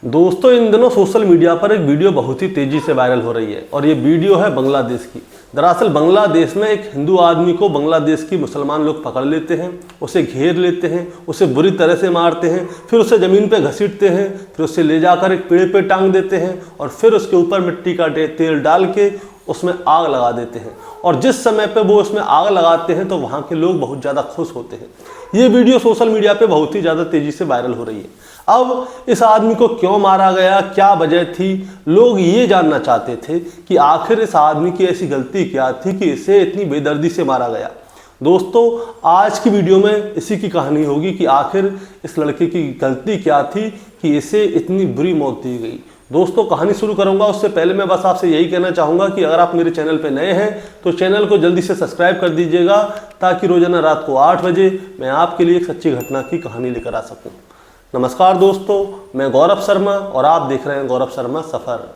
दोस्तों इन दिनों social media पर एक वीडियो बहुत ही तेजी से वायरल हो रही है और ये वीडियो है बांग्लादेश की। दरअसल बांग्लादेश में एक हिंदू आदमी को बांग्लादेश की मुसलमान लोग पकड़ लेते हैं, उसे घेर लेते हैं, उसे बुरी तरह से मारते हैं, फिर उसे ज़मीन पे घसीटते हैं, फिर उसे ले जाकर एक पेड़ पे टांग देते हैं और फिर उसके ऊपर मिट्टी का तेल डाल के उसमें आग लगा देते हैं। और जिस समय पे वो उसमें आग लगाते हैं तो वहाँ के लोग बहुत ज़्यादा खुश होते हैं। ये वीडियो सोशल मीडिया पे बहुत ही ज़्यादा तेज़ी से वायरल हो रही है। अब इस आदमी को क्यों मारा गया, क्या वजह थी, लोग ये जानना चाहते थे कि आखिर इस आदमी की ऐसी गलती क्या थी कि इसे इतनी बेदर्दी से मारा गया। दोस्तों आज की वीडियो में इसी की कहानी होगी कि आखिर इस लड़के की गलती क्या थी कि इसे इतनी बुरी मौत दी गई। दोस्तों कहानी शुरू करूंगा उससे पहले मैं बस आपसे यही कहना चाहूँगा कि अगर आप मेरे चैनल पे नए हैं तो चैनल को जल्दी से सब्सक्राइब कर दीजिएगा ताकि रोजाना रात को 8 बजे मैं आपके लिए एक सच्ची घटना की कहानी लेकर आ सकूं। नमस्कार दोस्तों, मैं गौरव शर्मा और आप देख रहे हैं गौरव शर्मा सफ़र।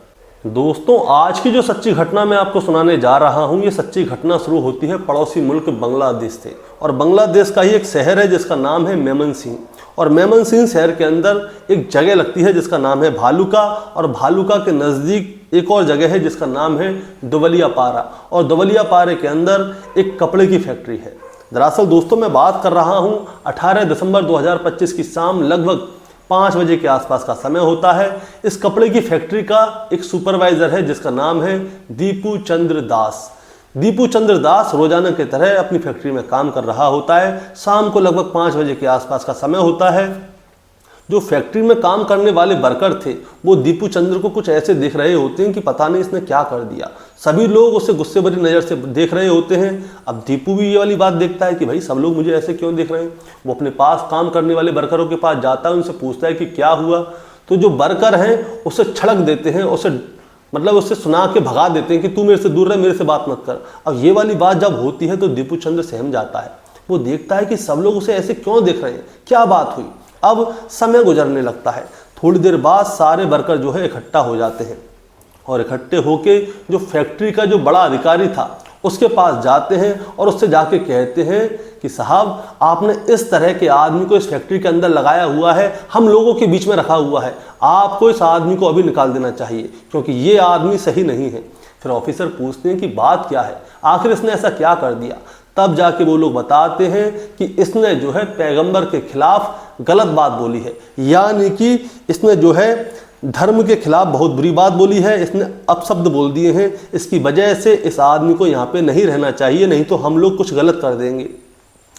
दोस्तों आज की जो सच्ची घटना मैं आपको सुनाने जा रहा हूं, ये सच्ची घटना शुरू होती है पड़ोसी मुल्क बांग्लादेश से। और बांग्लादेश का ही एक शहर है जिसका नाम है मेमनसिंह। और मेमनसिंह शहर के अंदर एक जगह लगती है जिसका नाम है भालुका। और भालुका के नज़दीक एक और जगह है जिसका नाम है दुवलियापारा। और दुवलियापारे के अंदर एक कपड़े की फैक्ट्री है। दरअसल दोस्तों मैं बात कर रहा हूं 18 दिसंबर 2025 की शाम लगभग 5 बजे के आसपास का समय होता है। इस कपड़े की फैक्ट्री का एक सुपरवाइजर है जिसका नाम है दीपू चंद्र दास। दीपू चंद्र दास रोजाना की तरह अपनी फैक्ट्री में काम कर रहा होता है। शाम को लगभग 5 बजे के आसपास का समय होता है। जो फैक्ट्री में काम करने वाले वर्कर थे वो दीपू चंद्र को कुछ ऐसे देख रहे होते हैं कि पता नहीं इसने क्या कर दिया। सभी लोग उसे गुस्से भरी नज़र से देख रहे होते हैं। अब दीपू भी ये वाली बात देखता है कि भाई सब लोग मुझे ऐसे क्यों देख रहे हैं। वो अपने पास काम करने वाले वर्करों के पास जाता है, उनसे पूछता है कि क्या हुआ। तो जो वर्कर हैं उसे छड़क देते हैं, उससे सुना के भगा देते हैं कि तू मेरे से दूर रह, मेरे से बात मत कर। अब ये वाली बात जब होती है तो दीपू चंद्र सहम जाता है। वो देखता है कि सब लोग उसे ऐसे क्यों देख रहे हैं, क्या बात हुई। अब समय गुजरने लगता है। थोड़ी देर बाद सारे वर्कर जो है इकट्ठा हो जाते हैं और इकट्ठे होके जो फैक्ट्री का जो बड़ा अधिकारी था उसके पास जाते हैं और उससे जाके कहते हैं कि साहब आपने इस तरह के आदमी को इस फैक्ट्री के अंदर लगाया हुआ है, हम लोगों के बीच में रखा हुआ है, आपको इस आदमी को अभी निकाल देना चाहिए क्योंकि ये आदमी सही नहीं है। फिर ऑफिसर पूछते हैं कि बात क्या है, आखिर इसने ऐसा क्या कर दिया। तब जाके वो लोग बताते हैं कि इसने जो है पैगंबर के खिलाफ गलत बात बोली है, यानी कि इसने जो है धर्म के खिलाफ बहुत बुरी बात बोली है, इसने अपशब्द बोल दिए हैं। इसकी वजह से इस आदमी को यहाँ पे नहीं रहना चाहिए, नहीं तो हम लोग कुछ गलत कर देंगे।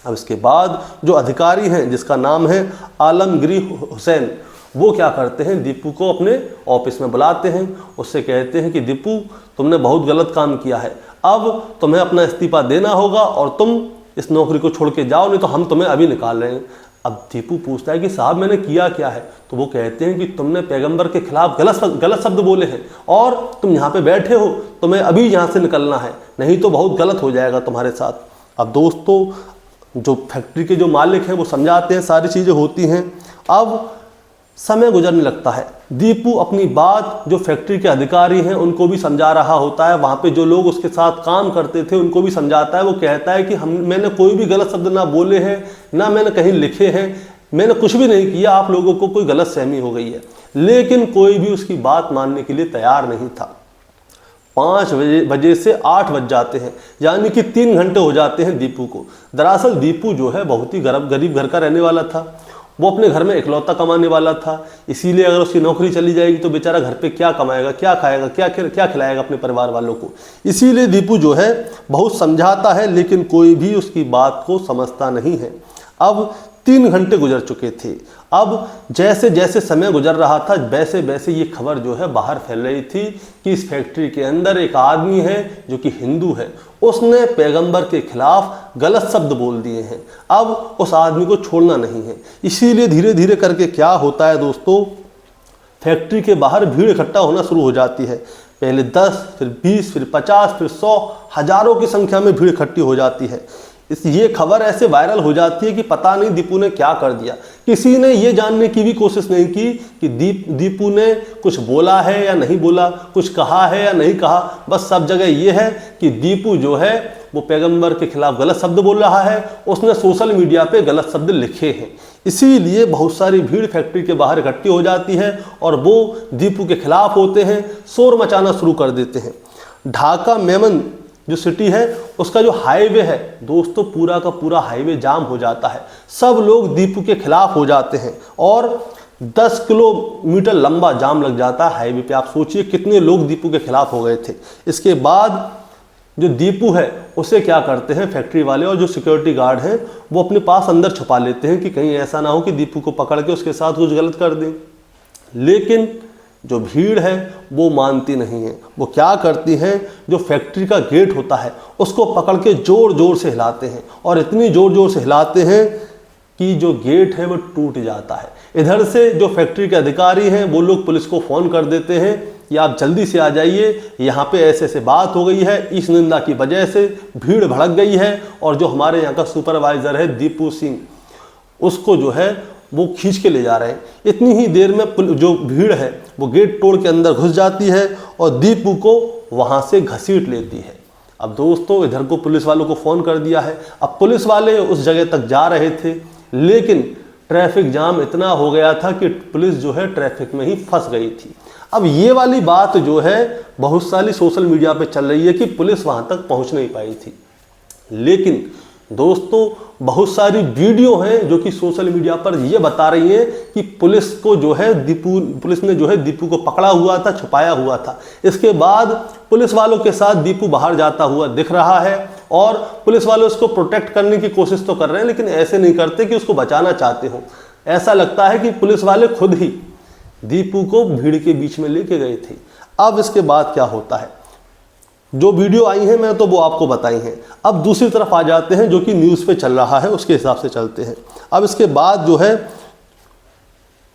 अब इसके बाद जो अधिकारी हैं जिसका नाम है आलमगिरी हुसैन, वो क्या करते हैं दीपू को अपने ऑफिस में बुलाते हैं। उससे कहते हैं कि दीपू तुमने बहुत गलत काम किया है, अब तुम्हें अपना इस्तीफा देना होगा और तुम इस नौकरी को छोड़ के जाओ, नहीं तो हम तुम्हें अभी निकाल रहे हैं। अब दीपू पूछता है कि साहब मैंने किया क्या है। तो वो कहते हैं कि तुमने पैगंबर के खिलाफ गलत शब्द बोले हैं और तुम यहाँ पे बैठे हो, तुम्हें अभी यहाँ से निकलना है, नहीं तो बहुत गलत हो जाएगा तुम्हारे साथ। अब दोस्तों जो फैक्ट्री के जो मालिक हैं वो समझाते हैं, सारी चीज़ें होती हैं। अब समय गुजरने लगता है। दीपू अपनी बात जो फैक्ट्री के अधिकारी हैं उनको भी समझा रहा होता है, वहाँ पे जो लोग उसके साथ काम करते थे उनको भी समझाता है। वो कहता है कि मैंने कोई भी गलत शब्द ना बोले हैं, ना मैंने कहीं लिखे हैं, मैंने कुछ भी नहीं किया, आप लोगों को कोई गलत सहमी हो गई है। लेकिन कोई भी उसकी बात मानने के लिए तैयार नहीं था। 5 बजे से 8 बज जाते हैं, यानी कि 3 घंटे हो जाते हैं दीपू को। दरअसल दीपू जो है बहुत ही गरीब घर का रहने वाला था। वो अपने घर में इकलौता कमाने वाला था, इसीलिए अगर उसकी नौकरी चली जाएगी तो बेचारा घर पे क्या कमाएगा, क्या खाएगा, क्या खिलाएगा अपने परिवार वालों को। इसीलिए दीपू जो है बहुत समझाता है लेकिन कोई भी उसकी बात को समझता नहीं है। अब 3 घंटे गुजर चुके थे। अब जैसे जैसे समय गुजर रहा था वैसे वैसे ये खबर जो है बाहर फैल रही थी कि इस फैक्ट्री के अंदर एक आदमी है जो कि हिंदू है, उसने पैगंबर के खिलाफ गलत शब्द बोल दिए हैं। अब उस आदमी को छोड़ना नहीं है। इसीलिए धीरे धीरे करके क्या होता है दोस्तों, फैक्ट्री के बाहर भीड़ इकट्ठा होना शुरू हो जाती है। पहले 10, फिर 20, फिर 50, फिर 100, हजारों की संख्या में भीड़ इकट्ठी हो जाती है। ये खबर ऐसे वायरल हो जाती है कि पता नहीं दीपू ने क्या कर दिया। किसी ने ये जानने की भी कोशिश नहीं की कि दीपू ने कुछ बोला है या नहीं बोला, कुछ कहा है या नहीं कहा। बस सब जगह ये है कि दीपू जो है वो पैगंबर के खिलाफ गलत शब्द बोल रहा है, उसने सोशल मीडिया पे गलत शब्द लिखे हैं। इसीलिए बहुत सारी भीड़ फैक्ट्री के बाहर इकट्ठी हो जाती है और वो दीपू के खिलाफ होते हैं, शोर मचाना शुरू कर देते हैं। ढाका मेमन जो सिटी है उसका जो हाईवे है दोस्तों, पूरा का पूरा हाईवे जाम हो जाता है। सब लोग दीपू के खिलाफ हो जाते हैं और 10 किलोमीटर लंबा जाम लग जाता है हाईवे पे। आप सोचिए कितने लोग दीपू के खिलाफ हो गए थे। इसके बाद जो दीपू है उसे क्या करते हैं फैक्ट्री वाले और जो सिक्योरिटी गार्ड हैं वो अपने पास अंदर छुपा लेते हैं कि कहीं ऐसा ना हो कि दीपू को पकड़ के उसके साथ कुछ गलत कर दें। लेकिन जो भीड़ है वो मानती नहीं है। वो क्या करती हैं, जो फैक्ट्री का गेट होता है उसको पकड़ के जोर जोर से हिलाते हैं और इतनी जोर जोर से हिलाते हैं कि जो गेट है वो टूट जाता है। इधर से जो फैक्ट्री के अधिकारी हैं वो लोग पुलिस को फ़ोन कर देते हैं कि आप जल्दी से आ जाइए, यहाँ पे ऐसे ऐसे बात हो गई है, इस निंदा की वजह से भीड़ भड़क गई है और जो हमारे यहाँ का सुपरवाइज़र है दीपू सिंह, उसको जो है वो खींच के ले जा रहे हैं। इतनी ही देर में जो भीड़ है वो गेट तोड़ के अंदर घुस जाती है और दीपू को वहाँ से घसीट लेती है। अब दोस्तों इधर को पुलिस वालों को फ़ोन कर दिया है। अब पुलिस वाले उस जगह तक जा रहे थे, लेकिन ट्रैफिक जाम इतना हो गया था कि पुलिस जो है ट्रैफिक में ही फंस गई थी। अब ये वाली बात जो है बहुत सारी सोशल मीडिया पे चल रही है कि पुलिस वहाँ तक पहुँच नहीं पाई थी। लेकिन दोस्तों बहुत सारी वीडियो हैं जो कि सोशल मीडिया पर ये बता रही हैं कि पुलिस ने जो है दीपू को पकड़ा हुआ था, छुपाया हुआ था। इसके बाद पुलिस वालों के साथ दीपू बाहर जाता हुआ दिख रहा है और पुलिस वाले उसको प्रोटेक्ट करने की कोशिश तो कर रहे हैं, लेकिन ऐसे नहीं करते कि उसको बचाना चाहते हो। ऐसा लगता है कि पुलिस वाले खुद ही दीपू को भीड़ के बीच में लेके गए थे। अब इसके बाद क्या होता है, जो वीडियो आई है मैं तो वो आपको बताई हैं। अब दूसरी तरफ आ जाते हैं जो कि न्यूज़ पे चल रहा है, उसके हिसाब से चलते हैं। अब इसके बाद जो है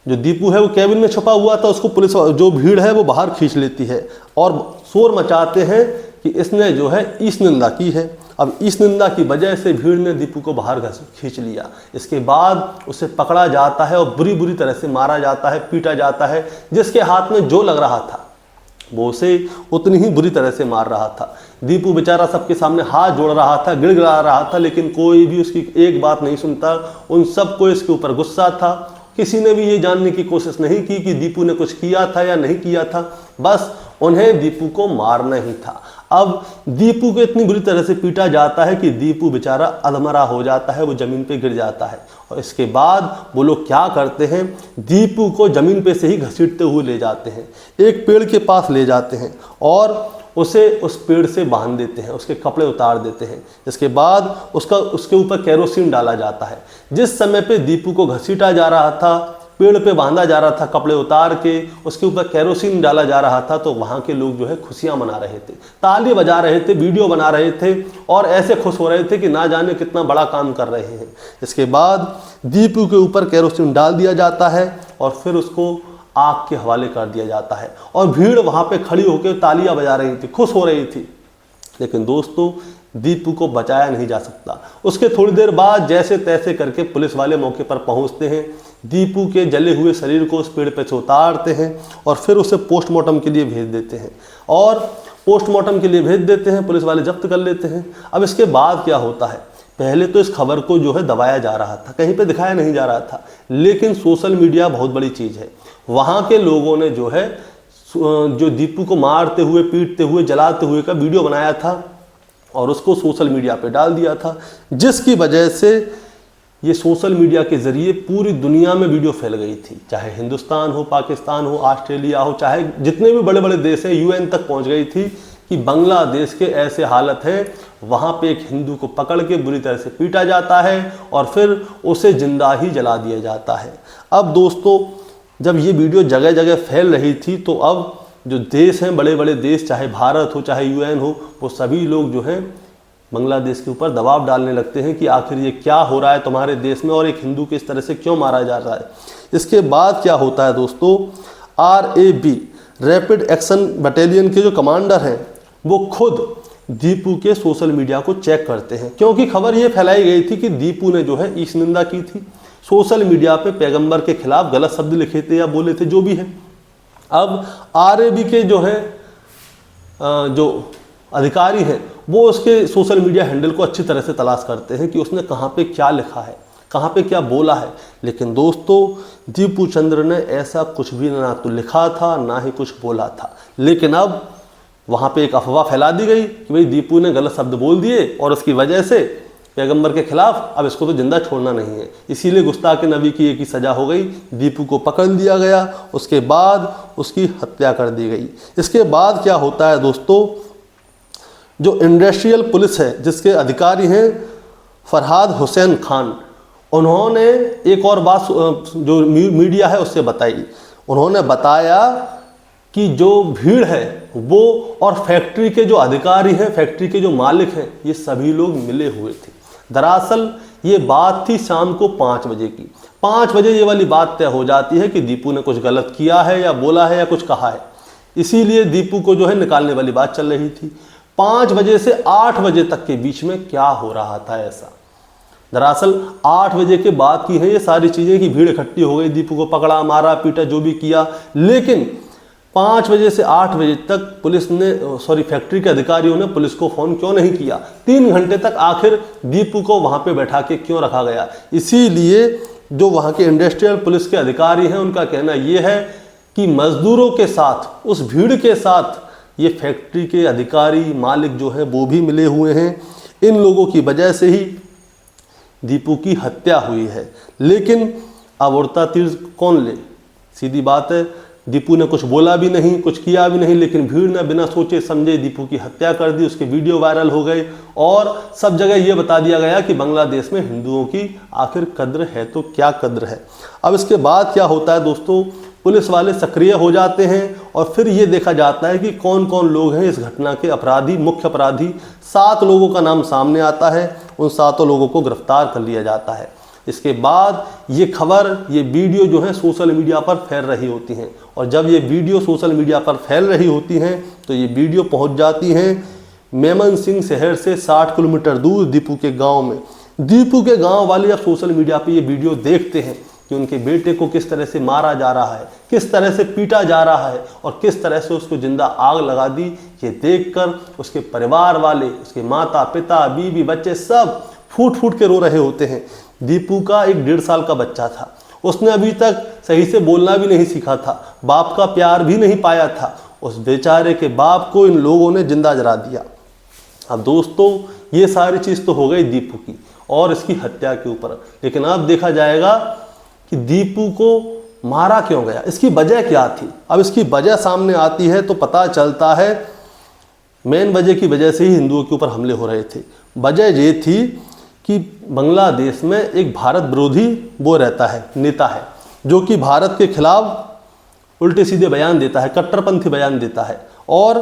जो दीपू है वो कैबिन में छुपा हुआ था, उसको पुलिस जो भीड़ है वो बाहर खींच लेती है और शोर मचाते हैं कि इसने जो है ईश निंदा की है। अब इस निंदा की वजह से भीड़ ने दीपू को बाहर खींच लिया। इसके बाद उसे पकड़ा जाता है और बुरी बुरी तरह से मारा जाता है, पीटा जाता है। जिसके हाथ में जो लग रहा था वो उसे उतनी ही बुरी तरह से मार रहा था। दीपू बेचारा सबके सामने हाथ जोड़ रहा था, गिड़गिड़ा रहा था, लेकिन कोई भी उसकी एक बात नहीं सुनता। उन सबको इसके ऊपर गुस्सा था। किसी ने भी ये जानने की कोशिश नहीं की कि दीपू ने कुछ किया था या नहीं किया था, बस उन्हें दीपू को मारना ही था। अब दीपू को इतनी बुरी तरह से पीटा जाता है कि दीपू बेचारा अधमरा हो जाता है, वो ज़मीन पे गिर जाता है। और इसके बाद वो लोग क्या करते हैं, दीपू को ज़मीन पे से ही घसीटते हुए ले जाते हैं, एक पेड़ के पास ले जाते हैं और उसे उस पेड़ से बांध देते हैं, उसके कपड़े उतार देते हैं। इसके बाद उसके ऊपर केरोसिन डाला जाता है। जिस समय पे दीपू को घसीटा जा रहा था, पेड़ पे बांधा जा रहा था, कपड़े उतार के उसके ऊपर केरोसिन डाला जा रहा था, तो वहाँ के लोग जो है खुशियाँ मना रहे थे, ताली बजा रहे थे, वीडियो बना रहे थे और ऐसे खुश हो रहे थे कि ना जाने कितना बड़ा काम कर रहे हैं। इसके बाद दीपू के ऊपर केरोसिन डाल दिया जाता है और फिर उसको आग के हवाले कर दिया जाता है और भीड़ वहाँ पे खड़ी होकर तालियां बजा रही थी, खुश हो रही थी। लेकिन दोस्तों दीपू को बचाया नहीं जा सकता। उसके थोड़ी देर बाद जैसे तैसे करके पुलिस वाले मौके पर पहुँचते हैं, दीपू के जले हुए शरीर को उस पेड़ पे से उतारते हैं और फिर उसे पोस्टमार्टम के लिए भेज देते हैं पुलिस वाले जब्त कर लेते हैं। अब इसके बाद क्या होता है, पहले तो इस खबर को जो है दबाया जा रहा था, कहीं पे दिखाया नहीं जा रहा था, लेकिन सोशल मीडिया बहुत बड़ी चीज़ है। वहाँ के लोगों ने जो है जो दीपू को मारते हुए, पीटते हुए, जलाते हुए का वीडियो बनाया था और उसको सोशल मीडिया पे डाल दिया था, जिसकी वजह से ये सोशल मीडिया के ज़रिए पूरी दुनिया में वीडियो फैल गई थी। चाहे हिंदुस्तान हो, पाकिस्तान हो, ऑस्ट्रेलिया हो, चाहे जितने भी बड़े बड़े देश हैं, यूएन तक पहुंच गई थी कि बांग्लादेश के ऐसे हालत है, वहाँ पे एक हिंदू को पकड़ के बुरी तरह से पीटा जाता है और फिर उसे जिंदा ही जला दिया जाता है। अब दोस्तों जब ये वीडियो जगह जगह फैल रही थी, तो अब जो देश हैं, बड़े बड़े देश, चाहे भारत हो, चाहे यूएन हो, वो सभी लोग जो हैं बांग्लादेश के ऊपर दबाव डालने लगते हैं कि आखिर ये क्या हो रहा है तुम्हारे देश में और एक हिंदू को इस तरह से क्यों मारा जा रहा है। इसके बाद क्या होता है दोस्तों, RAB रैपिड एक्शन बटालियन के जो कमांडर हैं वो खुद दीपू के सोशल मीडिया को चेक करते हैं, क्योंकि खबर ये फैलाई गई थी कि दीपू ने जो है ईश निंदा की थी, सोशल मीडिया पे पैगंबर के खिलाफ गलत शब्द लिखे थे या बोले थे, जो भी है। अब RAB के जो है जो अधिकारी हैं वो उसके सोशल मीडिया हैंडल को अच्छी तरह से तलाश करते हैं कि उसने कहाँ पे क्या लिखा है, कहाँ पे क्या बोला है। लेकिन दोस्तों दीपू चंद्र ने ऐसा कुछ भी ना तो लिखा था ना ही कुछ बोला था। लेकिन अब वहाँ पे एक अफवाह फैला दी गई कि भाई दीपू ने गलत शब्द बोल दिए और उसकी वजह से पैगंबर के खिलाफ अब इसको तो जिंदा छोड़ना नहीं है, इसीलिए गुस्ताख नबी की एक ही सज़ा हो गई, दीपू को पकड़ लिया गया, उसके बाद उसकी हत्या कर दी गई। इसके बाद क्या होता है दोस्तों, जो इंडस्ट्रियल पुलिस है जिसके अधिकारी हैं फरहाद हुसैन खान, उन्होंने एक और बात जो मीडिया है उससे बताई। उन्होंने बताया कि जो भीड़ है वो और फैक्ट्री के जो अधिकारी हैं, फैक्ट्री के जो मालिक हैं, ये सभी लोग मिले हुए थे। दरअसल ये बात थी शाम को 5 बजे की। 5 बजे ये वाली बात तय हो जाती है कि दीपू ने कुछ गलत किया है या बोला है या कुछ कहा है, इसीलिए दीपू को जो है निकालने वाली बात चल रही थी। 5 बजे से 8 बजे तक के बीच में क्या हो रहा था ऐसा, दरअसल 8 बजे के बाद की है ये सारी चीज़ें कि भीड़ इकट्ठी हो गई, दीपू को पकड़ा, मारा, पीटा, जो भी किया। लेकिन 5 बजे से 8 बजे तक पुलिस ने फैक्ट्री के अधिकारियों ने पुलिस को फ़ोन क्यों नहीं किया? 3 घंटे तक आखिर दीपू को वहाँ पे बैठा के क्यों रखा गया? इसीलिए जो वहाँ के इंडस्ट्रियल पुलिस के अधिकारी हैं उनका कहना ये है कि मजदूरों के साथ, उस भीड़ के साथ ये फैक्ट्री के अधिकारी मालिक जो हैं वो भी मिले हुए हैं। इन लोगों की वजह से ही दीपू की हत्या हुई है। लेकिन अब उड़ता तीर कौन ले? सीधी बात है, दीपू ने कुछ बोला भी नहीं, कुछ किया भी नहीं, लेकिन भीड़ ने बिना सोचे समझे दीपू की हत्या कर दी। उसके वीडियो वायरल हो गए और सब जगह ये बता दिया गया कि बांग्लादेश में हिंदुओं की आखिर कद्र है तो क्या कद्र है। अब इसके बाद क्या होता है दोस्तों, पुलिस वाले सक्रिय हो जाते हैं और फिर ये देखा जाता है कि कौन कौन लोग हैं इस घटना के अपराधी, मुख्य अपराधी। 7 लोगों का नाम सामने आता है, उन 7 लोगों को गिरफ्तार कर लिया जाता है। इसके बाद ये खबर, ये वीडियो जो है सोशल मीडिया पर फैल रही होती हैं और जब ये वीडियो सोशल मीडिया पर फैल रही होती हैं तो ये वीडियो पहुंच जाती हैं मेमनसिंह शहर से 60 किलोमीटर दूर दीपू के गांव में। दीपू के गांव वाले अब सोशल मीडिया पे ये वीडियो देखते हैं कि उनके बेटे को किस तरह से मारा जा रहा है, किस तरह से पीटा जा रहा है और किस तरह से उसको जिंदा आग लगा दी। ये देखकर उसके परिवार वाले, उसके माता पिता, बीवी, बच्चे सब फूट फूट के रो रहे होते हैं। दीपू का एक 1.5 साल का बच्चा था, उसने अभी तक सही से बोलना भी नहीं सीखा था, बाप का प्यार भी नहीं पाया था। उस बेचारे के बाप को इन लोगों ने जिंदा जला दिया। अब दोस्तों ये सारी चीज़ तो हो गई दीपू की और इसकी हत्या के ऊपर, लेकिन अब देखा जाएगा कि दीपू को मारा क्यों गया, इसकी वजह क्या थी। अब इसकी वजह सामने आती है तो पता चलता है मेन वजह की वजह से ही हिंदुओं के ऊपर हमले हो रहे थे। वजह ये थी कि बांग्लादेश में एक भारत विरोधी वो रहता है, नेता है, जो कि भारत के खिलाफ उल्टे सीधे बयान देता है, कट्टरपंथी बयान देता है। और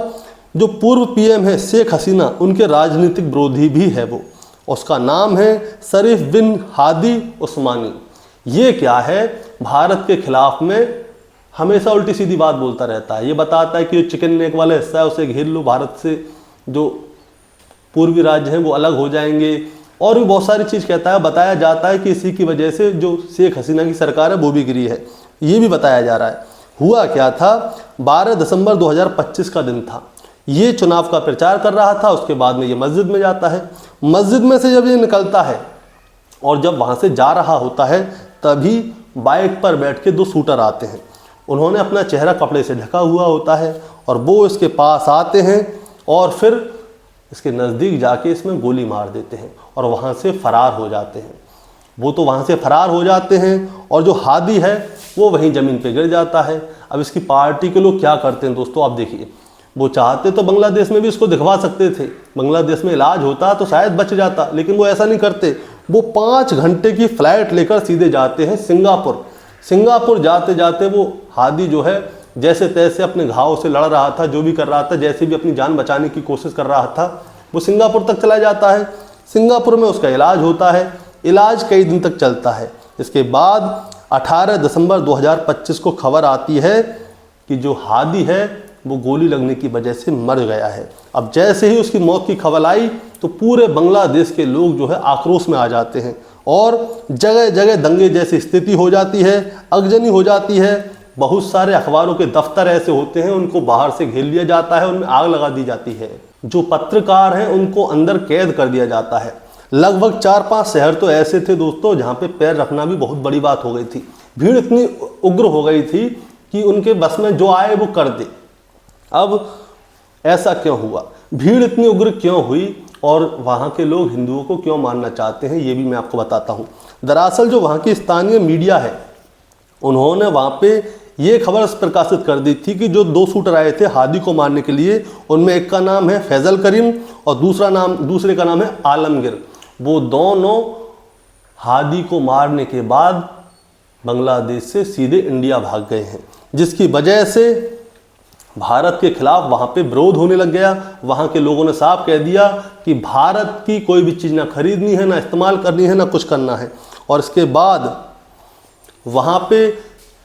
जो पूर्व पीएम है शेख हसीना, उनके राजनीतिक विरोधी भी है वो, उसका नाम है शरीफ बिन हादी उस्मानी। ये क्या है, भारत के खिलाफ में हमेशा उल्टी सीधी बात बोलता रहता है। ये बताता है कि जो चिकन नेक वाला हिस्सा है उसे घेर लो, भारत से जो पूर्वी राज्य हैं वो अलग हो जाएंगे, और भी बहुत सारी चीज़ कहता है। बताया जाता है कि इसी की वजह से जो शेख हसीना की सरकार है वो भी गिरी है, ये भी बताया जा रहा है। हुआ क्या था, 12 दिसंबर 2025 का दिन था, ये चुनाव का प्रचार कर रहा था। उसके बाद में ये मस्जिद में जाता है, मस्जिद में से जब ये निकलता है और जब वहाँ से जा रहा होता है तभी बाइक पर बैठ के 2 शूटर आते हैं। उन्होंने अपना चेहरा कपड़े से ढका हुआ होता है और वो इसके पास आते हैं और फिर इसके नज़दीक जाके इसमें गोली मार देते हैं और वहाँ से फरार हो जाते हैं। वो तो वहाँ से फरार हो जाते हैं और जो हादी है वो वहीं ज़मीन पे गिर जाता है। अब इसकी पार्टी के लोग क्या करते हैं दोस्तों, आप देखिए, वो चाहते तो बांग्लादेश में भी इसको दिखवा सकते थे, बांग्लादेश में इलाज होता तो शायद बच जाता, लेकिन वो ऐसा नहीं करते। वो 5 घंटे की फ़्लाइट लेकर सीधे जाते हैं सिंगापुर। सिंगापुर जाते जाते वो हादी जो है जैसे तैसे अपने घाव से लड़ रहा था, जो भी कर रहा था, जैसे भी अपनी जान बचाने की कोशिश कर रहा था, वो सिंगापुर तक चला जाता है। सिंगापुर में उसका इलाज होता है, इलाज कई दिन तक चलता है। इसके बाद 18 दिसंबर 2025 को खबर आती है कि जो हादी है वो गोली लगने की वजह से मर गया है। अब जैसे ही उसकी मौत की खबर आई तो पूरे बांग्लादेश के लोग जो है आक्रोश में आ जाते हैं और जगह जगह दंगे जैसी स्थिति हो जाती है, अगजनी हो जाती है। बहुत सारे अखबारों के दफ्तर ऐसे होते हैं, उनको बाहर से घेर लिया जाता है, उनमें आग लगा दी जाती है। जो पत्रकार हैं उनको अंदर कैद कर दिया जाता है। लगभग 4-5 शहर तो ऐसे थे दोस्तों जहाँ पे पैर रखना भी बहुत बड़ी बात हो गई थी। भीड़ इतनी उग्र हो गई थी कि उनके बस में जो आए वो कर दे। अब ऐसा क्यों हुआ, भीड़ इतनी उग्र क्यों हुई और वहाँ के लोग हिंदुओं को क्यों मारना चाहते हैं, ये भी मैं आपको बताता हूँ। दरअसल जो वहाँ की स्थानीय मीडिया है, उन्होंने वहाँ पे ये खबर प्रकाशित कर दी थी कि जो 2 शूटर आए थे हादी को मारने के लिए, उनमें एक का नाम है फैजल करीम और दूसरे का नाम है आलमगीर। वो दोनों हादी को मारने के बाद बांग्लादेश से सीधे इंडिया भाग गए हैं, जिसकी वजह से भारत के खिलाफ वहाँ पे विरोध होने लग गया। वहाँ के लोगों ने साफ कह दिया कि भारत की कोई भी चीज़ ना खरीदनी है, ना इस्तेमाल करनी है, ना कुछ करना है। और इसके बाद वहाँ पे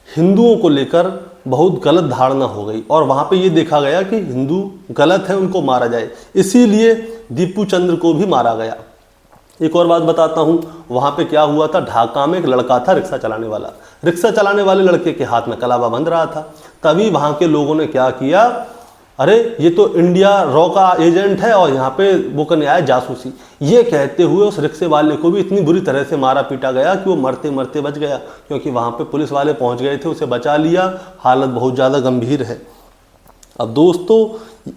हिंदुओं को लेकर बहुत गलत धारणा हो गई और वहाँ पे ये देखा गया कि हिंदू गलत है, उनको मारा जाए। इसीलिए दीपू चंद्र को भी मारा गया। एक और बात बताता हूँ, वहाँ पे क्या हुआ था, ढाका में एक लड़का था रिक्शा चलाने वाला। रिक्शा चलाने वाले लड़के के हाथ में कलावा बंध रहा था। तभी वहाँ के लोगों ने क्या किया, अरे ये तो इंडिया रॉ का एजेंट है और यहाँ पे वो करने आया जासूसी। ये कहते हुए उस रिक्शे वाले को भी इतनी बुरी तरह से मारा पीटा गया कि वो मरते मरते बच गया, क्योंकि वहाँ पे पुलिस वाले पहुँच गए थे, उसे बचा लिया। हालत बहुत ज़्यादा गंभीर है। अब दोस्तों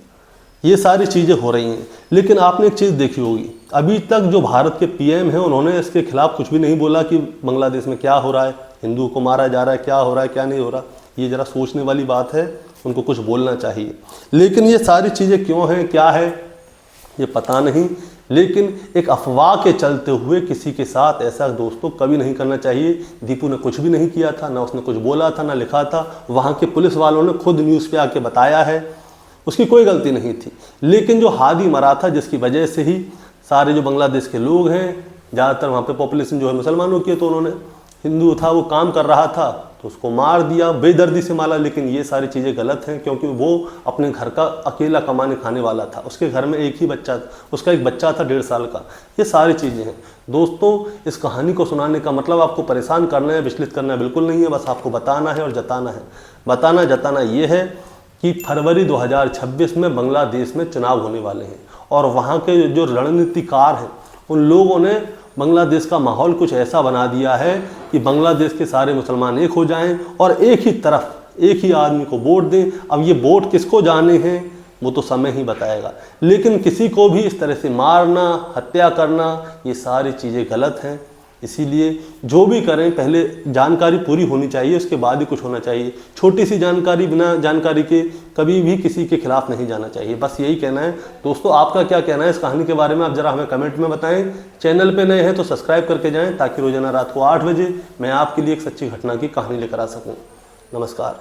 ये सारी चीज़ें हो रही हैं, लेकिन आपने एक चीज़ देखी होगी, अभी तक जो भारत के पीएम हैं उन्होंने इसके खिलाफ कुछ भी नहीं बोला कि बांग्लादेश में क्या हो रहा है, हिंदुओं को मारा जा रहा है, क्या हो रहा है क्या नहीं हो रहा। ये ज़रा सोचने वाली बात है, उनको कुछ बोलना चाहिए। लेकिन ये सारी चीज़ें क्यों हैं, क्या है, ये पता नहीं। लेकिन एक अफवाह के चलते हुए किसी के साथ ऐसा दोस्तों कभी नहीं करना चाहिए। दीपू ने कुछ भी नहीं किया था, ना उसने कुछ बोला था, ना लिखा था। वहाँ के पुलिस वालों ने खुद न्यूज़ पे आके बताया है, उसकी कोई गलती नहीं थी। लेकिन जो हादी मरा था, जिसकी वजह से ही सारे जो बांग्लादेश के लोग हैं, ज़्यादातर वहाँ पे पॉपुलेशन जो है मुसलमानों की है, तो उन्होंने, हिंदू था वो काम कर रहा था तो उसको मार दिया, बेदर्दी से मारा। लेकिन ये सारी चीज़ें गलत हैं, क्योंकि वो अपने घर का अकेला कमाने खाने वाला था। उसके घर में एक ही बच्चा, उसका एक बच्चा था 1.5 साल का। ये सारी चीज़ें हैं दोस्तों। इस कहानी को सुनाने का मतलब आपको परेशान करना है, विचलित करना बिल्कुल नहीं है। बस आपको बताना है और जताना है। बताना जताना ये है कि फरवरी 2026 में बांग्लादेश में चुनाव होने वाले हैं और वहाँ के जो रणनीतिकार हैं उन लोगों ने बांग्लादेश का माहौल कुछ ऐसा बना दिया है कि बांग्लादेश के सारे मुसलमान एक हो जाएं और एक ही तरफ एक ही आदमी को वोट दें। अब ये वोट किसको जाने हैं वो तो समय ही बताएगा, लेकिन किसी को भी इस तरह से मारना, हत्या करना, ये सारी चीज़ें गलत हैं। इसीलिए जो भी करें पहले जानकारी पूरी होनी चाहिए, उसके बाद ही कुछ होना चाहिए। छोटी सी जानकारी बिना जानकारी के कभी भी किसी के खिलाफ नहीं जाना चाहिए। बस यही कहना है दोस्तों। आपका क्या कहना है इस कहानी के बारे में, आप ज़रा हमें कमेंट में बताएं। चैनल पे नए हैं तो सब्सक्राइब करके जाएं, ताकि रोजाना रात को 8 बजे मैं आपके लिए एक सच्ची घटना की कहानी लेकर आ सकूं। नमस्कार।